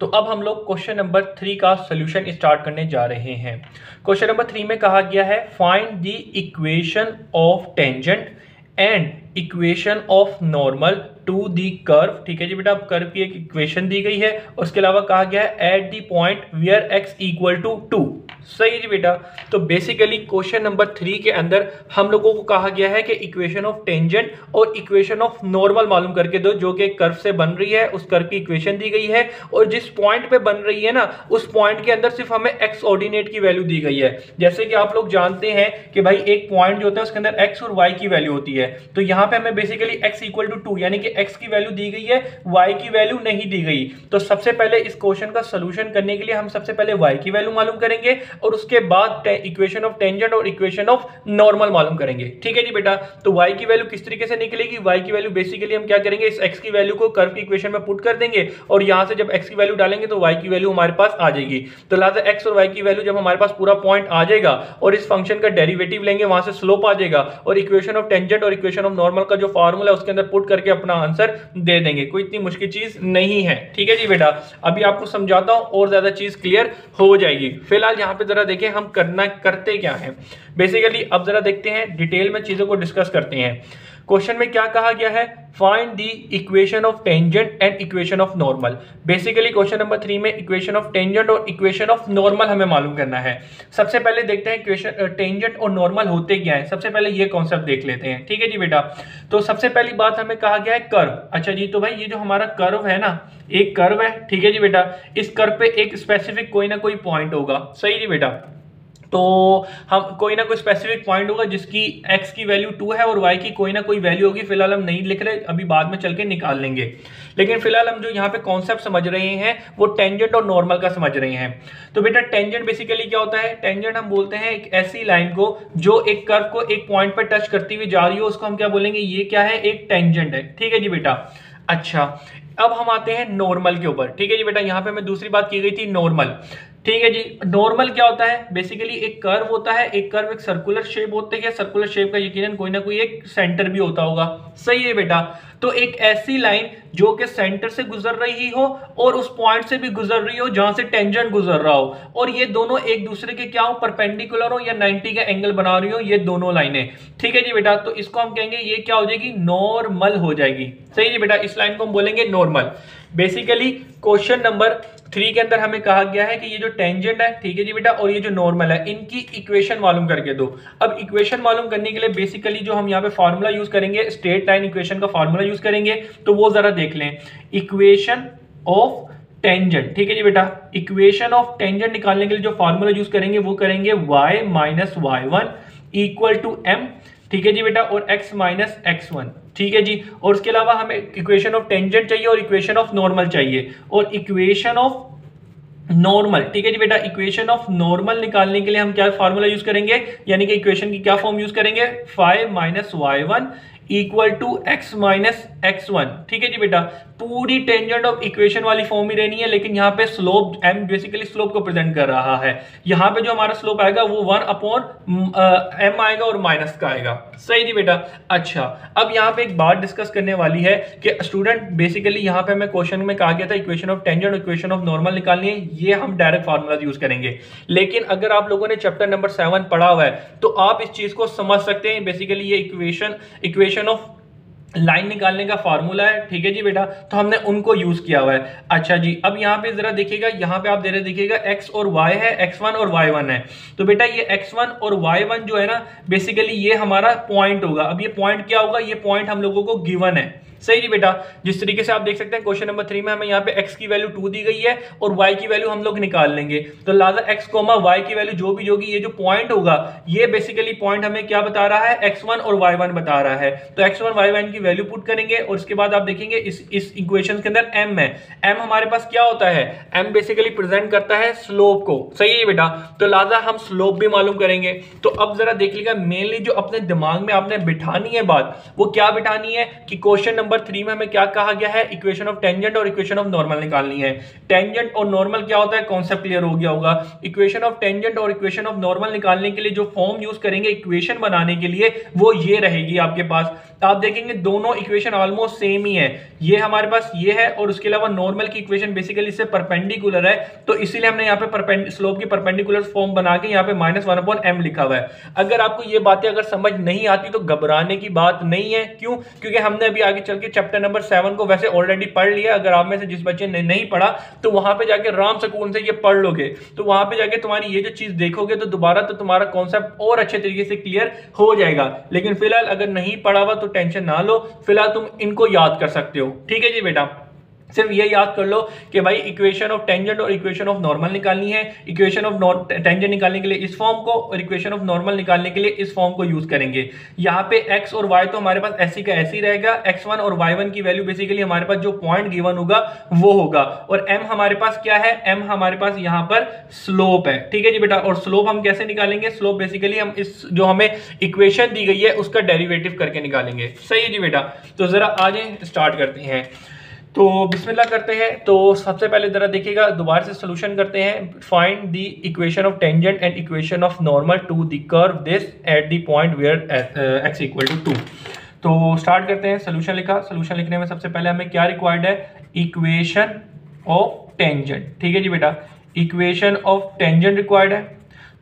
तो अब हम लोग क्वेश्चन नंबर 3 का सोल्यूशन स्टार्ट करने जा रहे हैं। क्वेश्चन नंबर 3 में कहा गया है find the equation of tangent and equation of normal to the curve. ठीक है जी बेटा, अब कर्व की एक इक्वेशन दी गई है और उसके अलावा कहा गया है at the point where x equal to 2। सही है जी बेटा। तो बेसिकली क्वेश्चन नंबर 3 के अंदर हम लोगों को कहा गया है कि इक्वेशन ऑफ टेंजेंट और इक्वेशन ऑफ नॉर्मल मालूम करके दो, जो कि एक कर्व से बन रही है। उस कर्व की इक्वेशन दी गई है और जिस पॉइंट पे बन रही है ना, उस पॉइंट के अंदर सिर्फ हमें x ऑर्डिनेट की वैल्यू दी गई है। जैसे कि आप लोग जानते हैं कि भाई एक पॉइंट जो होता है उसके अंदर x और y की वैल्यू होती है। तो यहाँ पे हमें बेसिकली x इक्वल टू 2 यानी कि x की वैल्यू दी गई है, y की वैल्यू नहीं दी गई। तो सबसे पहले इस क्वेश्चन का सॉल्यूशन करने के लिए हम सबसे पहले y की वैल्यू मालूम करेंगे और उसके बाद इक्वेशन ऑफ टेंजेंट और इक्वेशन ऑफ नॉर्मल मालूम करेंगे। ठीक है जी बेटा। तो y की वैल्यू किस तरीके से निकलेगी? y की वैल्यू बेसिकली हम क्या करेंगे, इस x की वैल्यू को कर्व की इक्वेशन में पुट कर देंगे और यहां से जब x की वैल्यू डालेंगे तो y की वैल्यू हमारे पास आ जाएगी। तो लिहाजा x और y की वैल्यू जब हमारे पास पूरा पॉइंट आ जाएगा और इस फंक्शन का डेरिवेटिव लेंगे, वहां से स्लोप आ जाएगा और इक्वेशन ऑफ टेंजेंट और इक्वेशन ऑफ नॉर्मल का जो फार्मूला है उसके अंदर पुट करके अपना आंसर दे देंगे। कोई इतनी मुश्किल चीज नहीं है। ठीक है जी बेटा। अभी आपको समझाता हूं और ज्यादा चीज क्लियर हो जाएगी। फिलहाल यहां पे जरा देखें हम करते क्या है। बेसिकली अब जरा देखते हैं, डिटेल में चीजों को डिस्कस करते हैं। क्वेश्चन में क्या कहा गया है, find the equation of tangent and equation of normal. Basically question number 3 में इक्वेशन ऑफ टेंजेंट और इक्वेशन ऑफ नॉर्मल हमें मालूम करना है। सबसे पहले देखते हैं इक्वेशन टेंजेंट और नॉर्मल होते क्या है। सबसे पहले ये कॉन्सेप्ट देख लेते हैं। ठीक है जी बेटा। तो सबसे पहली बात हमें कहा गया है कर्व। अच्छा जी, तो भाई ये जो हमारा कर्व है ना, एक कर्व है। ठीक है जी बेटा। इस कर्व पे एक स्पेसिफिक कोई ना कोई पॉइंट होगा। सही जी बेटा। तो हम कोई ना कोई स्पेसिफिक पॉइंट होगा जिसकी x की वैल्यू 2 है और y की कोई ना कोई वैल्यू होगी। फिलहाल हम नहीं लिख रहे, अभी बाद में चल के निकाल लेंगे। लेकिन फिलहाल हम जो यहाँ पे कॉन्सेप्ट समझ रहे हैं वो टेंजेंट और नॉर्मल का समझ रहे हैं। तो बेटा टेंजेंट बेसिकली क्या होता है? टेंजेंट हम बोलते हैं एक ऐसी लाइन को जो एक कर्व को एक पॉइंट पर टच करती हुई जा रही हो, उसको हम क्या बोलेंगे, ये क्या है, एक टेंजेंट है। ठीक है जी बेटा। अच्छा, अब हम आते हैं नॉर्मल के ऊपर। ठीक है जी बेटा। यहाँ पे हमें दूसरी बात की गई थी नॉर्मल। ठीक है जी। नॉर्मल क्या होता है? बेसिकली एक कर्व होता है, एक कर्व एक सर्कुलर शेप होती है। सर्कुलर शेप का यकीनन कोई ना कोई एक सेंटर भी होता होगा। सही है बेटा। तो एक ऐसी लाइन जो कि सेंटर से गुजर रही हो और उस पॉइंट से भी गुजर रही हो जहां से टेंजेंट गुजर रहा हो, और ये दोनों एक दूसरे के क्या हो, परपेंडिकुलर हो या 90 का एंगल बना रही हो, ये दोनों लाइनें। ठीक है जी बेटा। तो इसको हम कहेंगे ये क्या हो जाएगी, नॉर्मल हो जाएगी। सही जी बेटा। इस लाइन को हम बोलेंगे नॉर्मल। बेसिकली क्वेश्चन नंबर 3 के अंदर हमें कहा गया है कि ये जो टेंजेंट है, ठीक है जी बेटा, और ये जो नॉर्मल है, इनकी इक्वेशन मालूम करके दो। अब इक्वेशन मालूम करने के लिए बेसिकली जो हम यहाँ पे फार्मूला यूज करेंगे, स्ट्रेट लाइन इक्वेशन का फार्मूला यूज करेंगे। तो वो जरा देख लें, इक्वेशन ऑफ टेंजेंट। ठीक है जी बेटा। इक्वेशन ऑफ टेंजेंट निकालने के लिए जो फार्मूला यूज करेंगे वो करेंगे y minus y1 equal to m। ठीक है जी बेटा। और x माइनस x1। ठीक है जी। और उसके अलावा हमें इक्वेशन ऑफ टेंजेंट चाहिए और इक्वेशन ऑफ नॉर्मल चाहिए और इक्वेशन ऑफ नॉर्मल। ठीक है जी बेटा। इक्वेशन ऑफ नॉर्मल निकालने के लिए हम क्या फार्मूला यूज करेंगे, यानी कि इक्वेशन की क्या फॉर्म यूज करेंगे, 5 minus y1 equal to x minus x1। ठीक है जी बेटा। पूरी टेंजेंट ऑफ इक्वेशन वाली फॉर्म ही रहनी है, लेकिन यहाँ पे स्लोप m बेसिकली स्लोप को प्रेजेंट कर रहा है। यहाँ पे जो हमारा स्लोप आएगा वो 1 अपॉन m आएगा और माइनस का आएगा। सही जी बेटा। अच्छा, अब यहाँ पे एक बात डिस्कस करने वाली है कि स्टूडेंट बेसिकली यहाँ पे हमें क्वेश्चन में कहा गया था इक्वेशन ऑफ टेंजेंट और इक्वेशन ऑफ नॉर्मल निकालनी है, ये हम डायरेक्ट फार्मूला यूज करेंगे। लेकिन अगर आप लोगों ने चैप्टर नंबर 7 पढ़ा हुआ है तो आप इस चीज को समझ सकते हैं। बेसिकली ये इक्वेशन ऑफ लाइन निकालने का फार्मूला है। ठीक है जी बेटा। तो हमने उनको यूज किया हुआ है। अच्छा जी, अब यहाँ पे जरा देखिएगा, यहाँ पे आप दे रहे देखिएगा x और y है, x1 और y1 है। तो बेटा ये x1 और y1 जो है ना, बेसिकली ये हमारा पॉइंट होगा। अब ये पॉइंट क्या होगा, ये पॉइंट हम लोगों को गिवन है। सही जी बेटा। जिस तरीके से आप देख सकते हैं क्वेश्चन नंबर 3 में हमें यहाँ पे x की वैल्यू 2 दी गई है और y की वैल्यू हम लोग निकाल लेंगे। तो लिहाजा x, y की वैल्यू जो भी होगी, ये जो पॉइंट होगा, ये बेसिकली पॉइंट हमें क्या बता रहा है, x1 और y1 बता रहा है। तो x1 y1 की वैल्यू पुट करेंगे और उसके बाद आप देखेंगे इस इक्वेशन के अंदर m है। m हमारे पास क्या होता है, m बेसिकली प्रेजेंट करता है स्लोप को। सही है बेटा। तो लिहाजा हम स्लोप भी मालूम करेंगे। तो अब जरा देख लीजिएगा, मेनली जो अपने दिमाग में आपने बिठानी है बात, वो क्या बिठानी है कि क्वेश्चन नंबर 3 में हमें क्या कहा गया है, इक्वेशन ऑफ टेंजेंट और इक्वेशन ऑफ नॉर्मल निकालनी है। टेंजेंट और नॉर्मल क्या होता है, कॉन्सेप्ट क्लियर हो गया होगा। इक्वेशन ऑफ टेंजेंट और इक्वेशन ऑफ नॉर्मल निकालने के लिए जो फॉर्म यूज करेंगे इक्वेशन बनाने के लिए, वो ये रहेगी आपके पास। आप देखेंगे दोनों इक्वेशन ऑलमोस्ट सेम ही है, ये हमारे पास ये है और उसके अलावा नॉर्मल की इक्वेशन बेसिकली इससे परपेंडिकुलर है, तो इसीलिए हमने यहाँ पे स्लोप की परपेंडिकुलर फॉर्म बना के यहाँ पे -1/m लिखा हुआ है। अगर आपको ये बातें अगर समझ नहीं आती तो घबराने की बात नहीं है। क्यों? क्योंकि हमने अभी आगे चल के चैप्टर नंबर 7 को वैसे ऑलरेडी पढ़ लिया। अगर आप में से जिस बच्चे ने नहीं पढ़ा तो वहां पे जाके राम सुकून से ये पढ़ लोगे, तो वहां पे जाके तुम्हारी ये जो चीज देखोगे तो दोबारा तो तुम्हारा कॉन्सेप्ट और अच्छे तरीके से क्लियर हो जाएगा। लेकिन फिलहाल अगर नहीं पढ़ा हुआ तो टेंशन ना लो, फिलहाल तुम इनको याद कर सकते हो। ठीक है जी बेटा, सिर्फ ये याद कर लो कि भाई इक्वेशन ऑफ टेंजेंट और इक्वेशन ऑफ नॉर्मल निकालनी है। इक्वेशन ऑफ टेंजेंट निकालने के लिए इस फॉर्म को और इक्वेशन ऑफ नॉर्मल निकालने के लिए इस फॉर्म को यूज करेंगे। यहाँ पे x और y तो हमारे पास ऐसी का ऐसी रहेगा। x1 और y1 की वैल्यू बेसिकली हमारे पास जो पॉइंट गिवन होगा वो होगा, और m हमारे पास क्या है, m हमारे पास यहाँ पर स्लोप है। ठीक है जी बेटा, और स्लोप हम कैसे निकालेंगे? स्लोप बेसिकली हम इस जो हमें इक्वेशन दी गई है उसका डेरिवेटिव करके निकालेंगे। सही है जी बेटा, तो जरा आज स्टार्ट करते हैं। तो बिस्मिल्लाह करते हैं। तो सबसे पहले जरा देखिएगा, दोबारा से सॉल्यूशन करते हैं। Find the equation of tangent and equation of normal to the curve this at the point where x equal to 2। तो स्टार्ट करते हैं। सॉल्यूशन लिखा। सॉल्यूशन लिखने में सबसे पहले हमें क्या रिक्वायर्ड है? Equation of tangent. ठीक है जी बेटा, इक्वेशन ऑफ टेंजेंट रिक्वायर्ड है।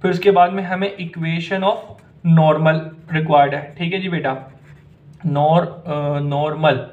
फिर उसके बाद में हमें इक्वेशन ऑफ नॉर्मल रिक्वायर्ड है। ठीक है जी बेटा, नॉर्मल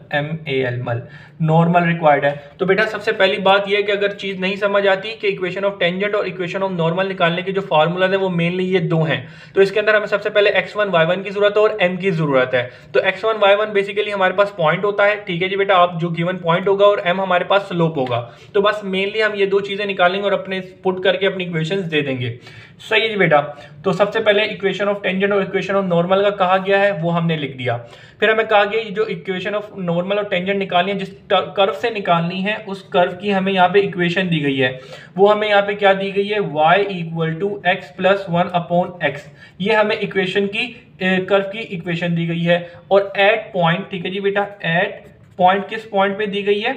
मल नॉर्मल रिक्वायर्ड है। तो बेटा सबसे पहली बात यह है कि अगर चीज नहीं समझ आती कि इक्वेशन ऑफ टेंजेंट और इक्वेशन ऑफ नॉर्मल निकालने के जो फार्मूलाज है वो मेनली ये दो हैं, तो इसके अंदर हमें सबसे पहले x1 y1 की जरूरत है और m की जरूरत है। तो x1 y1 बेसिकली हमारे पास पॉइंट होता है। ठीक है जी बेटा, आप जो गिवन पॉइंट होगा और m हमारे पास स्लोप होगा। तो बस मेनली हम ये दो चीजें निकालेंगे और अपने पुट करके अपनी इक्वेशंस दे देंगे। सही है जी बेटा, तो सबसे पहले इक्वेशन ऑफ टेंजेंट और इक्वेशन ऑफ नॉर्मल का कहा गया है वो हमने लिख दिया। फिर हमें कहा गया जो इक्वेशन ऑफ नॉर्मल और टेंजेंट निकालनी है, जिस कर्व से निकालनी है उस कर्व की हमें यहाँ पे इक्वेशन दी गई है। वो हमें यहाँ पे क्या दी गई है? y equal to x plus 1/x। ये हमें इक्वेशन की कर्व की इक्वेशन दी गई है। और एट पॉइंट, ठीक है जी बेटा, एट पॉइंट किस पॉइंट पे दी गई है?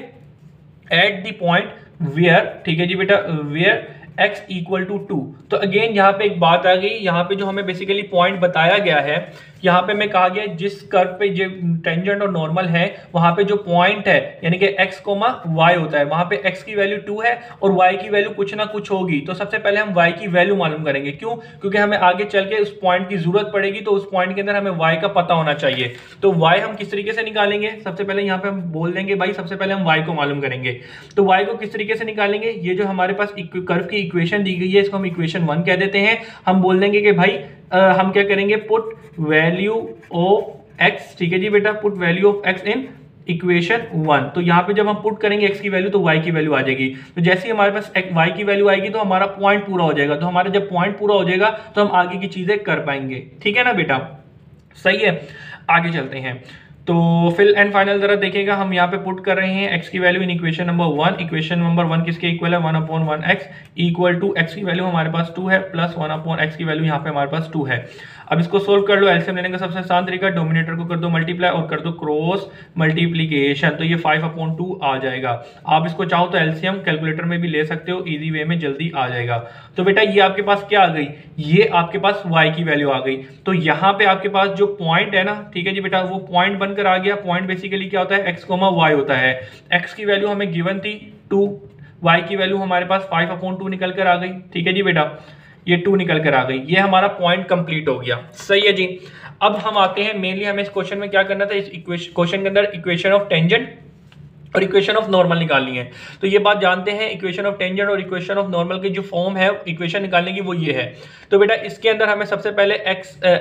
एट द पॉइंट वेयर, ठीक है जी बेटा, वेयर x इक्वल टू 2। तो अगेन यहाँ पे एक बात आ गई, यहाँ पे जो हमें बेसिकली पॉइंट बताया गया है, यहाँ पे मैं कहा गया जिस कर्व पे जो टेंजेंट और नॉर्मल है वहां पे जो पॉइंट है यानी कि x, y होता है, वहां पे x की वैल्यू 2 है और y की वैल्यू कुछ ना कुछ होगी। तो सबसे पहले हम y की वैल्यू मालूम करेंगे। क्यों? क्योंकि हमें आगे चल के उस पॉइंट की जरूरत पड़ेगी, तो उस पॉइंट के अंदर हमें y का पता होना चाहिए। तो y हम किस तरीके से निकालेंगे? सबसे पहले यहाँ पे हम बोल देंगे भाई सबसे पहले हम y को मालूम करेंगे। तो y को किस तरीके से निकालेंगे? ये जो हमारे पास कर्व की इक्वेशन दी गई है इसको हम इक्वेशन 1 कह देते हैं। हम बोल देंगे कि भाई हम क्या करेंगे? पुट वैल्यू ऑफ x, ठीक है जी बेटा, put value of x in equation 1। तो यहाँ पे जब हम पुट करेंगे x की वैल्यू तो y की वैल्यू आ जाएगी। तो जैसे ही हमारे पास y की वैल्यू आएगी तो हमारा पॉइंट पूरा हो जाएगा। तो हमारा जब पॉइंट पूरा हो जाएगा तो हम आगे की चीजें कर पाएंगे। ठीक है ना बेटा? सही है, आगे चलते हैं। तो फिल एंड फाइनल जरा देखिएगा, हम यहाँ पे पुट कर रहे हैं x की value in equation number 1। Equation number 1 किसके इक्वल है? 1/1x इक्वल टू x की वैल्यू हमारे पास 2 है प्लस 1/x की वैल्यू यहाँ पे हमारे पास 2 है। अब इसको सोल्व कर लो। एलसीएम लेने का सबसे आसान तरीका, डोमिनेटर को कर दो मल्टीप्लाई और कर दो क्रॉस मल्टीप्लीकेशन, तो ये 5/2 आ जाएगा। आप इसको चाहो तो एलसीएम कैलकुलेटर में भी ले सकते हो, इजी वे में जल्दी आ जाएगा। तो बेटा ये आपके पास क्या आ गई? ये आपके पास y की वैल्यू आ गई। तो यहाँ पे आपके पास जो पॉइंट है ना, ठीक है जी बेटा, वो पॉइंट बनकर आ गया। पॉइंट बेसिकली क्या होता है? x, y होता है। x की वैल्यू हमें गिवन थी 2, y की वैल्यू हमारे पास 5/2 निकल कर आ गई। ठीक है जी बेटा, ये 2 निकल कर आ गई। ये हमारा पॉइंट कंप्लीट हो गया। सही है जी। अब हम आते हैं मेनली हमें इस क्वेश्चन में क्या करना था। इस क्वेश्चन के अंदर इक्वेशन ऑफ टेंजेंट और इक्वेशन ऑफ नॉर्मल निकालनी है। तो ये बात जानते हैं, इक्वेशन ऑफ टेंजेंट और इक्वेशन ऑफ नॉर्मल की जो फॉर्म है इक्वेशन निकालने की वो ये है। तो बेटा इसके अंदर हमें सबसे पहले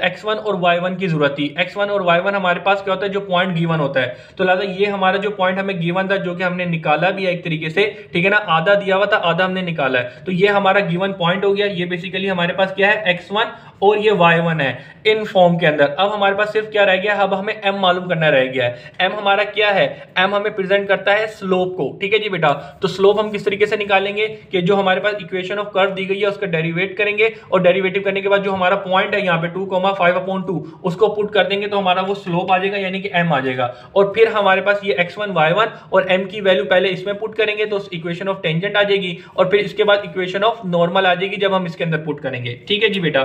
x1 और y1 की जरूरत थी। x1 और y1 हमारे पास क्या होता है? जो पॉइंट गिवन होता है। तो लिहाजा ये हमारा जो पॉइंट हमें गिवन था, जो कि हमने निकाला भी है एक तरीके से, ठीक है ना, आधा दिया हुआ था, आधा हमने निकाला है। तो ये हमारा गिवन पॉइंट हो गया। ये बेसिकली हमारे पास क्या है? x1 और ये y1 है इन फॉर्म के अंदर। अब हमारे पास सिर्फ क्या रह गया? अब हमें m मालूम करना रह गया है। m हमारा क्या है? m हमें प्रेजेंट करता है स्लोप को। ठीक है जी बेटा, तो स्लोप हम किस तरीके से निकालेंगे कि जो हमारे पास इक्वेशन ऑफ कर्व दी गई है उसका डेरिवेट करेंगे और डेरिवेटिव करने के बाद जो हमारा पॉइंट है यहाँ पे 2,5/2 उसको पुट कर देंगे तो हमारा वो स्लोप आ जाएगा यानी कि m आ जाएगा। और फिर हमारे पास ये x1 y1 और m की वैल्यू पहले इसमें पुट करेंगे तो इक्वेशन ऑफ टेंजेंट आ जाएगी और फिर इसके बाद इक्वेशन ऑफ नॉर्मल आ जाएगी जब हम इसके अंदर पुट करेंगे। ठीक है जी बेटा,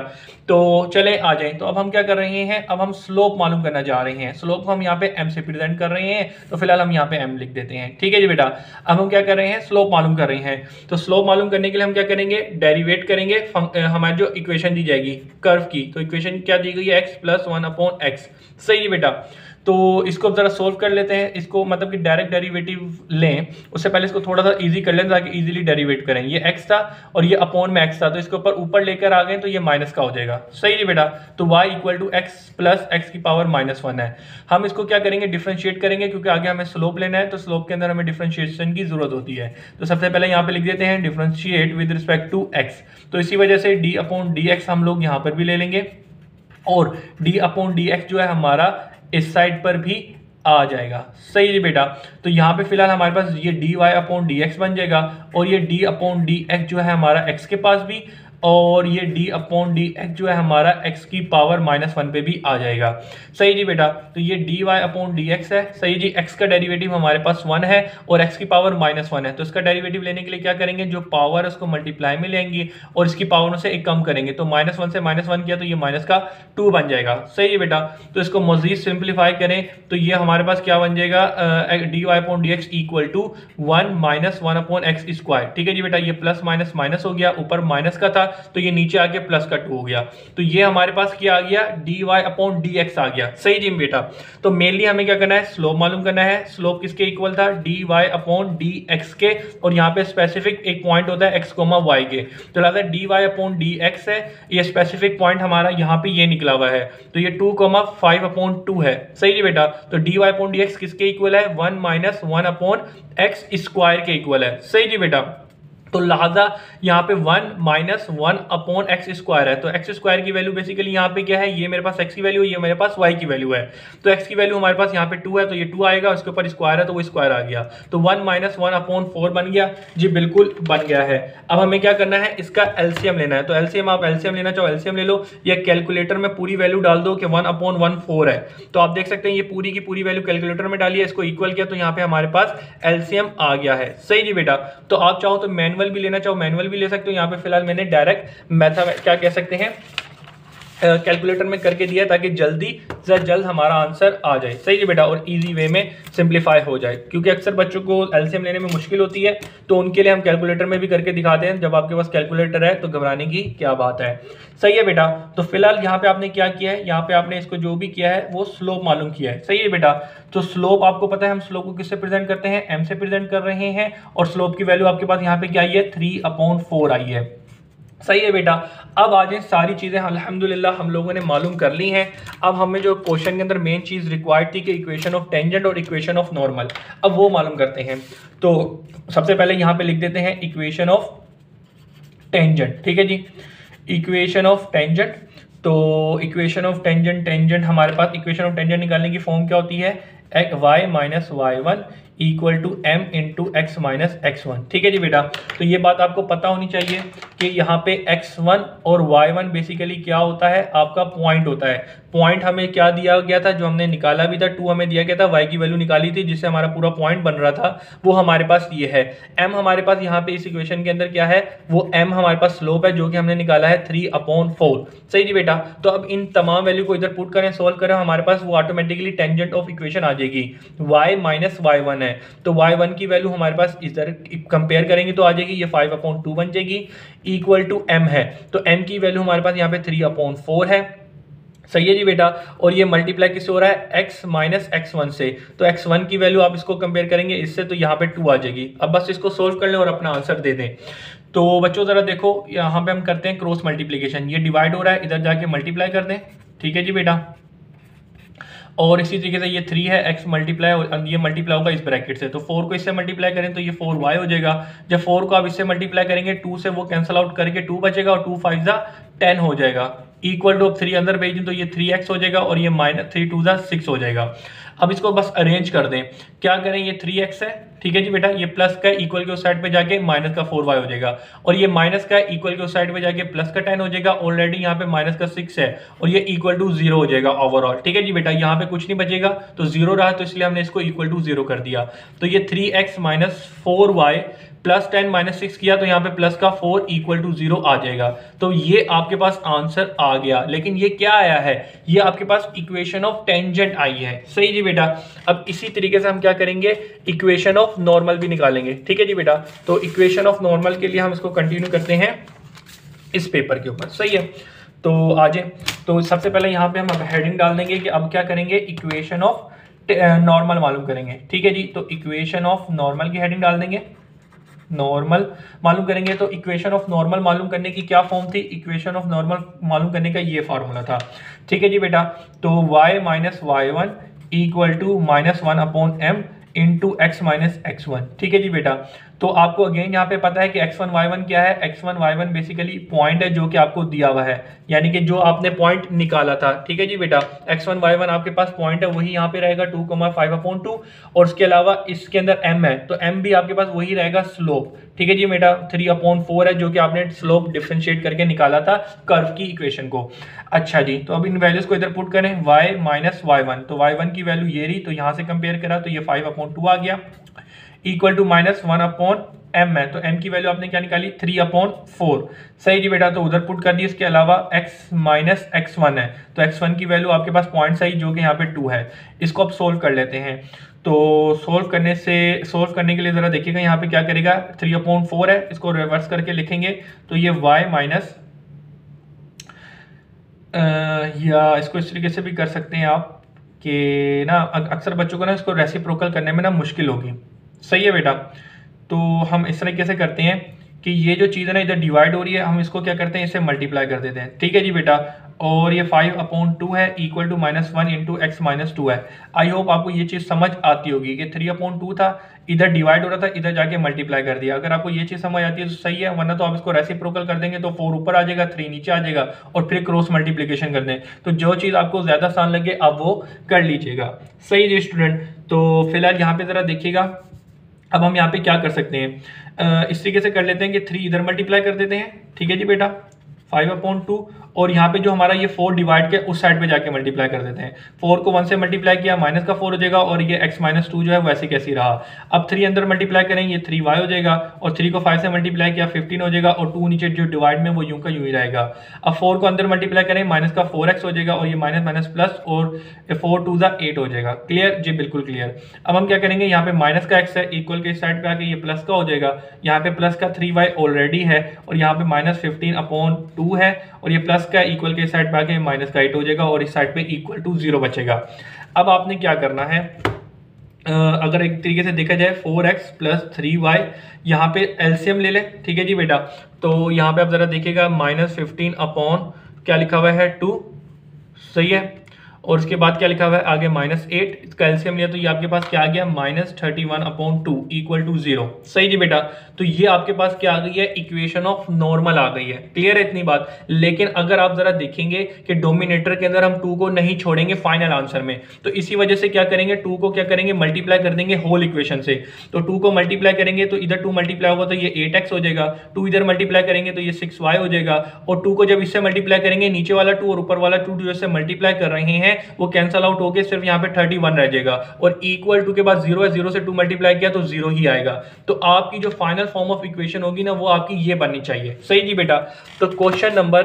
तो चले आ जाएं। तो अब हम क्या कर रहे हैं, अब हम स्लोप मालूम करना जा रहे हैं। स्लोप को हम यहाँ पे m से प्रेजेंट कर रहे हैं, तो फिलहाल हम यहाँ पे m लिख देते हैं। ठीक है जी बेटा। अब हम क्या कर रहे हैं, स्लोप मालूम कर रहे हैं। तो स्लोप मालूम करने के लिए हम क्या करेंगे, डेरिवेट करेंगे हमारी जो इक्वेशन दी जाएगी कर्व की। तो इक्वेशन क्या दी गई है, x + 1/x। सही है बेटा। तो इसको जरा सोल्व कर लेते हैं। इसको मतलब कि डायरेक्ट डेरिवेटिव लें, उससे पहले इसको थोड़ा सा इजी कर लें ताकि इजीली डेरिवेट करें। ये x था और ये अपॉन में x था, तो इसके ऊपर लेकर आ गए तो ये माइनस का हो जाएगा। सही है बेटा। तो y = x + x⁻⁻1 है। हम इसको क्या करेंगे, डिफरेंशिएट करेंगे, क्योंकि आगे हमें स्लोप लेना है, तो स्लोप के अंदर हमें डिफरेंशिएशन की जरूरत होती है। तो सबसे पहले यहाँ पे लिख देते हैं differentiate with respect to x। तो इसी वजह से d/dx हम लोग यहाँ पर भी ले लेंगे और d/dx जो है हमारा इस साइड पर भी आ जाएगा। सही है बेटा। तो यहाँ पे फिलहाल हमारे पास ये dy/dx बन जाएगा और ये d/dx जो है हमारा x के पास भी, और ये d/dx जो है हमारा x⁻⁻1 पे भी आ जाएगा। सही जी बेटा। तो ये dy/dx है। सही जी। x का डेरिवेटिव हमारे पास 1 है और x⁻⁻1 है, तो इसका डेरिवेटिव लेने के लिए क्या करेंगे, जो पावर है उसको मल्टीप्लाई में लेंगे और इसकी पावर से एक कम करेंगे। तो -1 से -1 किया तो ये -2 बन जाएगा। सही है बेटा। तो इसको मजीद सिंप्लीफाई करें तो ये हमारे पास क्या बन जाएगा, dy/dx = 1 - 1/x²। ठीक है जी बेटा। ये प्लस माइनस माइनस हो गया, ऊपर माइनस का था तो ये नीचे आके प्लस का 2 हो गया। तो ये हमारे पास क्या आ गया, dy/dx आ गया। सही जी बेटा। तो मेनली हमें क्या करना है, स्लोप मालूम करना है। स्लोप किसके इक्वल था, dy/dx के, और यहाँ पे स्पेसिफिक एक पॉइंट होता है x, y के। तो लिहाजा dy/dx है, ये स्पेसिफिक पॉइंट हमारा यहाँ पे ये निकला हुआ है, तो ये 2,5/2 है। सही जी बेटा। तो dy/dx किसके इक्वल है, 1 - 1/x² के इक्वल है। सही जी बेटा। तो लिहाजा यहाँ पे 1 - 1/x² है, तो x² की वैल्यू बेसिकली यहाँ पे क्या है, ये मेरे पास x की वैल्यू है, ये मेरे पास y की वैल्यू है। तो x की वैल्यू हमारे पास यहाँ पे 2 है, तो ये 2 आएगा, उसके ऊपर स्क्वायर है तो वो स्क्वायर आ गया। तो 1 - 1/4 बन गया जी, बिल्कुल बन गया है। अब हमें क्या करना है, इसका एलसीएम लेना है। तो एलसीएम, आप एलसीएम लेना चाहो एलसीएम ले लो, या कैलकुलेटर में पूरी वैल्यू डाल दो कि 1/14 है। तो आप देख सकते हैं ये पूरी की पूरी वैल्यू कैलकुलेटर में डाली है, इसको इक्वल किया तो यहाँ पे हमारे पास एलसीएम आ गया है। सही जी बेटा। तो आप चाहो तो मैनुअल भी लेना चाहो मैनुअल भी ले सकते हो। यहाँ पे फिलहाल मैंने डायरेक्ट मेथड क्या कह सकते हैं कैलकुलेटर में करके दिया ताकि जल्दी से जल्द हमारा आंसर आ जाए। सही है बेटा। और इजी वे में सिंप्लीफाई हो जाए, क्योंकि अक्सर बच्चों को एलसीएम लेने में मुश्किल होती है, तो उनके लिए हम कैलकुलेटर में भी करके दिखाते हैं। जब आपके पास कैलकुलेटर है तो घबराने की क्या बात है। सही है बेटा। तो फिलहाल यहाँ पे आपने क्या किया है, यहाँ पे आपने इसको जो भी किया है वो स्लोप मालूम किया है। सही है बेटा। तो स्लोप आपको पता है हम स्लोप को किससे प्रेजेंट करते हैं, m से प्रेजेंट कर रहे हैं, और स्लोप की वैल्यू आपके पास यहाँ पे क्या आई है, 3/4 आई है। सही है बेटा। अब आ जाए, सारी चीज़ें अल्हम्दुलिल्लाह हम लोगों ने मालूम कर ली हैं। अब हमें जो क्वेश्चन के अंदर मेन चीज़ रिक्वायर्ड थी कि इक्वेशन ऑफ टेंजेंट और इक्वेशन ऑफ नॉर्मल, अब वो मालूम करते हैं। तो सबसे पहले यहाँ पे लिख देते हैं इक्वेशन ऑफ टेंजेंट। ठीक है जी, इक्वेशन ऑफ टेंजेंट। तो इक्वेशन ऑफ टेंजेंट हमारे पास इक्वेशन ऑफ टेंजेंट निकालने की फॉर्म क्या होती है, y - y1 = m × x - x1। ठीक है जी बेटा। तो ये बात आपको पता होनी चाहिए कि यहाँ पे x1 और y1 बेसिकली क्या होता है, आपका पॉइंट होता है। पॉइंट हमें क्या दिया गया था, जो हमने निकाला भी था, 2 हमें दिया गया था, y की वैल्यू निकाली थी जिससे हमारा पूरा पॉइंट बन रहा था, वो हमारे पास ये है। m हमारे पास यहाँ पे इस इक्वेशन के अंदर क्या है, वो m हमारे पास स्लोप है जो कि हमने निकाला है 3/4। सही जी बेटा। तो अब इन तमाम वैल्यू को इधर पुट करें, सोल्व करें, हमारे पास वो ऑटोमेटिकली टेंजेंट ऑफ इक्वेशन आ जाएगी। y - y1 है, तो y1 की वैल्यू हमारे पास इधर कंपेयर करेंगे तो आ जाएगी, ये 5/2 बन जाएगी, इक्वल टू m है। तो m की वैल्यू हमारे पास यहाँ पे 3/4 है। सही है जी बेटा। और ये मल्टीप्लाई किससे हो रहा है, x - x1 से। तो x1 की वैल्यू आप इसको कंपेयर करेंगे इससे, तो यहाँ पे 2 आ जाएगी। अब बस इसको सोल्व कर लें और अपना आंसर दे दें। तो बच्चों ज़रा देखो, यहाँ पे हम करते हैं क्रॉस मल्टीप्लीकेशन। ये डिवाइड हो रहा है, इधर जाके मल्टीप्लाई कर दें। ठीक है जी बेटा। और इसी तरीके से ये 3 है, x मल्टीप्लाई, और ये मल्टीप्लाई होगा इस ब्रैकेट से। तो 4 को इससे मल्टीप्लाई करें तो ये 4y हो जाएगा। जब 4 को आप इससे मल्टीप्लाई करेंगे, 2 से वो कैंसिल आउट करके 2 बचेगा, और 2 × 5 = 10 हो जाएगा। इक्वल टू 3 अंदर भेज दें तो ये 3x हो जाएगा, और ये -3 × 2 = 6 हो जाएगा। अब इसको बस अरेंज कर दें। क्या करें, ये 3x है, ठीक है जी बेटा, ये प्लस का इक्वल के उस साइड पे जाके माइनस का 4y हो जाएगा, और ये माइनस का इक्वल के उस साइड पे जाके प्लस का 10 हो जाएगा। ऑलरेडी यहाँ पे माइनस का 6 है और ये इक्वल टू 0 हो जाएगा ओवरऑल, ठीक है जी बेटा। यहाँ पे कुछ नहीं बचेगा तो 0 रहा, तो इसलिए हमने इसको इक्वल टू 0 कर दिया। तो ये 3x minus 4y plus 10 minus 6 किया, तो यहाँ पे प्लस का 4 इक्वल टू 0 आ जाएगा। तो ये आपके पास आंसर आ गया। लेकिन ये क्या आया है, ये आपके पास इक्वेशन ऑफ टेंजेंट आई है, सही जी बेटा। अब इसी तरीके से हम क्या करेंगे, इक्वेशन ऑफ नॉर्मल भी निकालेंगे, ठीक है जी बेटा। तो इक्वेशन ऑफ नॉर्मल के लिए हम इसको कंटिन्यू करते हैं इस पेपर के ऊपर, सही है। तो आजे, तो सबसे पहले यहाँ पे हम अब हेडिंग डाल देंगे कि अब क्या करेंगे, इक्वेशन ऑफ नॉर्मल मालूम करेंगे, ठीक है जी। तो इक्वेशन ऑफ नॉर्मल की हेडिंग डाल देंगे, नॉर्मल मालूम करेंगे। तो इक्वेशन ऑफ नॉर्मल मालूम करने की क्या फॉर्म थी, इक्वेशन ऑफ नॉर्मल मालूम करने का ये फार्मूला था, ठीक है जी बेटा। तो y minus y1 equal to minus 1 upon m into x minus x1, ठीक है जी बेटा। तो आपको अगेन यहाँ पे पता है कि x1 y1 क्या है, x1 y1 बेसिकली पॉइंट है जो कि आपको दिया हुआ है, यानी कि जो आपने पॉइंट निकाला था, ठीक है जी बेटा। x1 y1 आपके पास पॉइंट है, वही यहाँ पे रहेगा 2,5/2, और उसके अलावा इसके अंदर m है, तो m भी आपके पास वही रहेगा स्लोप, ठीक है जी बेटा। 3/4 है जो कि आपने स्लोप डिफरेंशिएट करके निकाला था कर्व की इक्वेशन को। अच्छा जी, तो अब इन वैल्यूज को इधर पुट करें, y माइनस y1, तो y1 की वैल्यू ये रही, तो यहाँ से कंपेयर करा तो ये 5/2 आ गया, equal to minus 1 upon m है, तो m की वैल्यू आपने क्या निकाली, 3/4, सही जी बेटा। तो उधर पुट कर दी। इसके अलावा x माइनस x1 है, तो x1 की वैल्यू आपके पास पॉइंट आई जो कि यहाँ पे 2 है। इसको अब सोल्व कर लेते हैं। तो सोल्व करने के लिए जरा देखिएगा यहाँ पे क्या करेगा, 3/4 है, इसको रिवर्स करके लिखेंगे तो ये y माइनस, या इसको इस तरीके से भी कर सकते हैं आप कि ना, अक्सर बच्चों को ना इसको रेसिप्रोकल करने में ना मुश्किल होगी, सही है बेटा। तो हम इस तरीके से करते हैं कि ये जो चीज़ है ना इधर डिवाइड हो रही है, हम इसको क्या करते हैं, इसे मल्टीप्लाई कर देते हैं, ठीक है जी बेटा। और ये 5/2 है equal to minus 1 into x minus 2 है। आई होप आपको ये चीज़ समझ आती होगी कि 3/2 था, इधर डिवाइड हो रहा था, इधर जाके मल्टीप्लाई कर दिया। अगर आपको ये चीज़ समझ आती है तो सही है, वरना तो आप इसको रेसिप्रोकल कर देंगे तो 4 ऊपर आ जाएगा, 3 नीचे आ जाएगा, और फिर क्रॉस मल्टीप्लिकेशन कर दें। तो जो चीज़ आपको ज़्यादा आसान लगे आप वो कर लीजिएगा, सही जी स्टूडेंट। तो फिलहाल यहाँ पे ज़रा देखिएगा, अब हम यहाँ पे क्या कर सकते हैं, इस तरीके से कर लेते हैं कि 3 इधर मल्टीप्लाई कर देते हैं, ठीक है जी बेटा, 5/2, और यहाँ पे जो हमारा ये 4 डिवाइड के उस साइड पे जाके मल्टीप्लाई कर देते हैं। 4 को 1 से मल्टीप्लाई किया, माइनस का 4 हो जाएगा, और ये x माइनस 2 जो है वैसे कैसी रहा। अब 3 अंदर मल्टीप्लाई करेंगे, ये 3y हो जाएगा, और 3 को 5 से मल्टीप्लाई किया 15 हो जाएगा, और 2 नीचे जो डिवाइड में वो यूं का यूं ही रहेगा। अब 4 को अंदर मल्टीप्लाई करें, माइनस का 4x हो जाएगा, और ये माइनस माइनस प्लस, और 4 2 8 हो जाएगा। क्लियर जी, बिल्कुल क्लियर। अब हम क्या करेंगे, यहाँ पे माइनस का x है, इक्वल के साइड पे आके ये प्लस का हो जाएगा, यहाँ पे प्लस का 3y ऑलरेडी है, और यहाँ पे माइनस 15/2 है, और ये प्लस का इक्वल के साइड पे आके माइनस का 8 हो जाएगा, और इस साइड पे इक्वल टू 0 बचेगा। अब आपने क्या करना है, अगर एक तरीके से देखा जाए 4x प्लस 3y, यहाँ पे एलसीएम ले ले, ठीक है जी बेटा। तो यहाँ पे आप जरा देखिएगा, -15 अपॉन क्या लिखा हुआ है 2, सही है, और उसके बाद क्या लिखा हुआ है आगे -8, इसका एलसीएम लिया तो ये आपके पास क्या आ गया, -31/2 इक्वल टू 0, सही जी बेटा। तो ये आपके पास क्या आ गई है, इक्वेशन ऑफ नॉर्मल आ गई है। क्लियर है इतनी बात। लेकिन अगर आप जरा देखेंगे कि डोमिनेटर के अंदर हम 2 को नहीं छोड़ेंगे फाइनल आंसर में, तो इसी वजह से क्या करेंगे, 2 को क्या करेंगे, मल्टीप्लाई कर देंगे होल इक्वेशन से। तो 2 को मल्टीप्लाई करेंगे तो इधर 2 मल्टीप्लाई होगा तो ये 8x हो जाएगा, 2 इधर मल्टीप्लाई करेंगे तो ये 6y हो जाएगा, और 2 को जब इससे मल्टीप्लाई करेंगे, नीचे वाला 2 और ऊपर वाला 2 जो इससे मल्टीप्लाई कर रहे हैं वो कैंसल आउट होके सिर्फ यहाँ पे 31 रह जाएगा, और इक्वल टू के बाद 0 है, 0 से 2 मल्टीप्लाई किया तो 0 ही आएगा। तो आपकी जो फाइनल फॉर्म ऑफ इक्वेशन होगी ना वो आपकी ये बननी चाहिए, सही जी बेटा। तो क्वेश्चन नंबर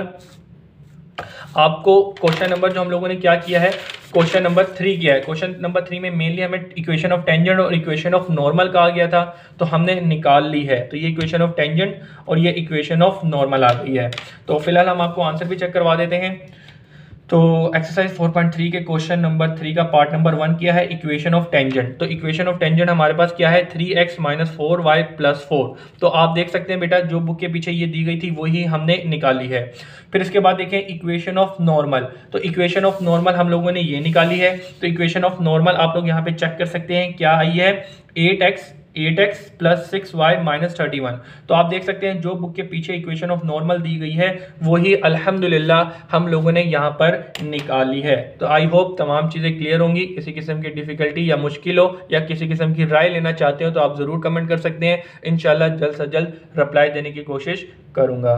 जो हम लोगों ने क्या किया है, क्वेश्चन नंबर 3 किया है। क्वेश्चन नंबर 3 में मेनली हमें इक्वेशन ऑफ टेंजेंट और इक्वेशन ऑफ नॉर्मल कहा गया था, तो हमने निकाल ली है। तो ये इक्वेशन ऑफ टेंजेंट और ये इक्वेशन ऑफ नॉर्मल आ गई है। तो फिलहाल हम आपको आंसर भी चेक करवा देते हैं। तो एक्सरसाइज 4.3 के क्वेश्चन नंबर 3 का पार्ट नंबर 1 किया है इक्वेशन ऑफ टेंजेंट। तो इक्वेशन ऑफ टेंजेंट हमारे पास क्या है, 3x माइनस 4y प्लस 4। तो आप देख सकते हैं बेटा जो बुक के पीछे ये दी गई थी वही हमने निकाली है। फिर इसके बाद देखें इक्वेशन ऑफ नॉर्मल। तो इक्वेशन ऑफ नॉर्मल हम लोगों ने ये निकाली है। तो इक्वेशन ऑफ नॉर्मल आप लोग यहाँ पे चेक कर सकते हैं क्या आई है, 8x 8x plus 6y minus 31। तो आप देख सकते हैं जो बुक के पीछे इक्वेशन ऑफ नॉर्मल दी गई है वही अल्हम्दुलिल्लाह हम लोगों ने यहाँ पर निकाली है। तो आई होप तमाम चीज़ें क्लियर होंगी। किसी किस्म की डिफ़िकल्टी या मुश्किल हो या किसी किस्म की राय लेना चाहते हो तो आप ज़रूर कमेंट कर सकते हैं। इंशाल्लाह जल्द से जल्द रिप्लाई देने की कोशिश करूँगा।